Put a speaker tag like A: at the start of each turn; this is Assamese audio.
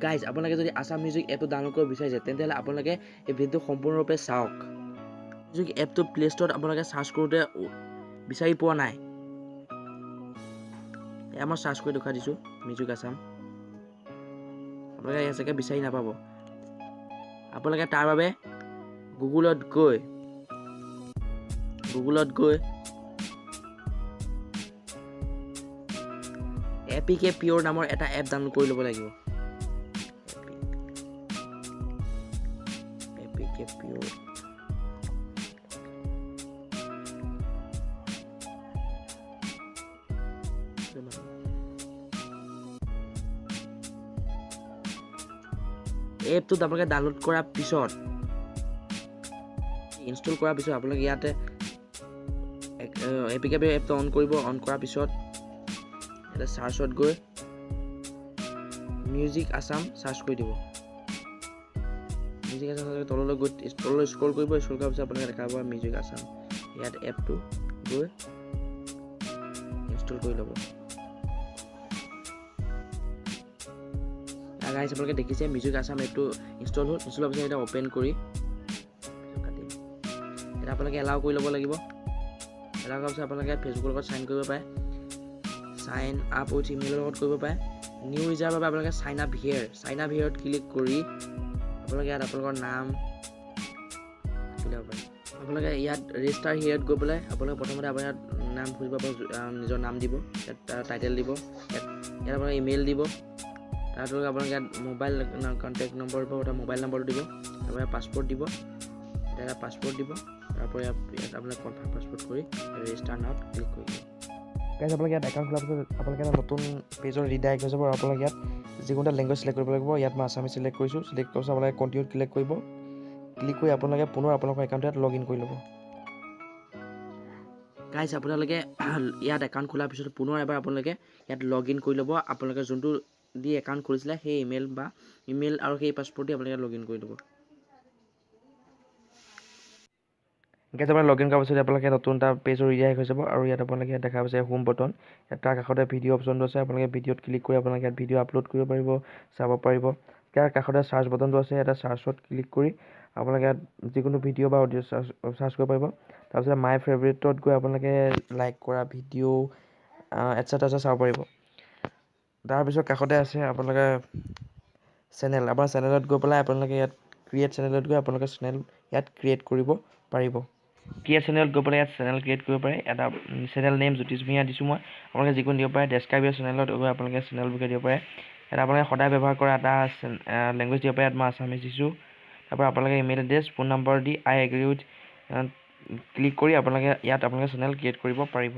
A: গাইজ আপোনালোকে যদি আছাম মিউজিক এপটো ডাউনলোড কৰিব বিচাৰিছে তেন্তেহ'লে আপোনালোকে এই ভিডিঅ'টো সম্পূৰ্ণৰূপে চাওক মিউজিক এপটো প্লে ষ্ট'ৰত আপোনালোকে চাৰ্চ কৰোঁতে বিচাৰি পোৱা নাই মই চাৰ্চ কৰি দেখুৱাই দিছোঁ মিউজিক আছাম আপোনালোকে ইয়াত চাগে বিচাৰি নাপাব আপোনালোকে তাৰ বাবে গুগলত গৈ APK Pure নামৰ এটা এপ ডাউনলোড কৰি ল'ব লাগিব APK Pure এপটোত আপোনালোকে ডাউনলোড কৰাৰ পিছত ইনষ্টল কৰাৰ পিছত আপোনালোকে ইয়াতে APK Pure এপটো অন কৰিব অন কৰাৰ পিছত এটা সাৰ্চত গৈ মিউজিক আছাম সাৰ্চ কৰি দিব মিউজিক আছাম তললৈ গৈ তললৈ স্ক্ৰল কৰিব স্ক্ৰল কৰাৰ পিছত আপোনালোকে দেখা পাব মিউজিক আছাম ইয়াত এপটো গৈ ইনষ্টল কৰি ল'ব গাইজ আপোনালোকে দেখিছে মিউজিক আছাম এপটো ইনষ্টল হ'ল ইনষ্টল হোৱাৰ পিছত এটা অপেন কৰি এটা আপোনালোকে এলাউ কৰি ল'ব লাগিব এলাউ কৰাৰ পিছত আপোনালোকে ফেচবুকৰ লগত চাইন কৰিব পাৰে সাইন আপ উইথ ইমেইলৰ লগত কৰিব পাৰে নিউ ইউজাৰৰ বাবে আপোনালোকে সাইন আপ হিয়াৰত ক্লিক কৰি আপোনালোকে ইয়াত আপোনালোকৰ নাম দিব পাৰে আপোনালোকে ইয়াত ৰেজিষ্টাৰ হিয়াৰত গৈ পেলাই আপোনালোকে প্ৰথমতে আপোনাৰ নাম খুজিব নিজৰ নাম দিব ইয়াত টাইটেল দিব ইয়াত আপোনালোকে ইমেইল দিব তাৰপিছত আপোনালোকে ইয়াত মোবাইল কণ্টেক্ট নম্বৰ দিব এটা মোবাইল নম্বৰটো দিব তাৰপৰা পাছপৰ্ট দিব এটা পাছপৰ্ট দিব তাৰপৰা ইয়াত আপোনালোকে কনফাৰ্ম পাছপৰ্ট কৰি ৰেজিষ্টাৰ নাওত ক্লিক কৰি দিব গাইজ আপোনালোকে ইয়াত একাউণ্ট খোলাৰ পিছত আপোনালোকে এটা নতুন পেজৰ ৰিডাইৰেক্ট হৈ যাব আৰু আপোনালোকে ইয়াত যিকোনো এটা লেংগুৱেজ চিলেক্ট কৰিব লাগিব ইয়াত মই আছামিজ চিলেক্ট কৰিছোঁ চিলেক্ট কৰাৰ পিছত আপোনালোকে কণ্টিনিউত ক্লিক কৰিব ক্লিক কৰি আপোনালোকে পুনৰ আপোনালোকৰ একাউণ্টত লগ ইন কৰি ল'ব গাইজ আপোনালোকে ইয়াত একাউণ্ট খোলাৰ পিছত পুনৰ এবাৰ আপোনালোকে ইয়াত লগ ইন কৰি ল'ব আপোনালোকে যোনটো দি একাউণ্ট খুলিছিলে সেই ইমেইল আৰু সেই পাছপৰ্ট দি আপোনালোকে লগ ইন কৰি ল'ব গাইজ আপোনাৰ লগ ইন কৰাৰ পিছত আপোনালোকে নতুন এটা পেজৰ ৰিডাইৰেক্ট হৈ যাব আৰু ইয়াত আপোনালোকে ইয়াত দেখা পাইছে হোম বটন তাৰ কাষতে ভিডিঅ' অপশ্যনটো আছে আপোনালোকে ভিডিঅ'ত ক্লিক কৰি আপোনালোকে ইয়াত ভিডিঅ' আপলোড কৰিব পাৰিব চাব পাৰিব ইয়াৰ কাষতে চাৰ্চ বটনটো আছে এটা চাৰ্চত ক্লিক কৰি আপোনালোকে ইয়াত যিকোনো ভিডিঅ' বা অডিঅ' চাৰ্চ কৰিব পাৰিব তাৰপিছত মাই ফেভৰেটত গৈ আপোনালোকে লাইক কৰা ভিডিঅ' এটচেট্ৰা চাব পাৰিব তাৰপিছত কাষতে আছে আপোনালোকে চেনেল আপোনাৰ চেনেলত গৈ পেলাই আপোনালোকে ইয়াত ক্ৰিয়েট চেনেলত গৈ আপোনালোকে চেনেল ইয়াত ক্ৰিয়েট কৰিব পাৰিব ক্ৰিয়েট চেনেলত গৈ পেলাই ইয়াত চেনেল ক্ৰিয়েট কৰিব পাৰে এটা চেনেল নেম জ্যোতিষ ভূঞা দিছোঁ মই আপোনালোকে যিকোনো দিব পাৰে ডেছক্ৰাইব ইয়ৰ চেনেলত গৈ আপোনালোকে চেনেল বুকে দিব পাৰে ইয়াত আপোনালোকে সদায় ব্যৱহাৰ কৰা এটা লেংগুৱেজ দিব পাৰে ইয়াত মই আছামিজ দিছোঁ তাৰপৰা আপোনালোকে email address phone number the I agri with click কৰি আপোনালোকে ইয়াত আপোনালোকে চেনেল ক্ৰিয়েট কৰিব পাৰিব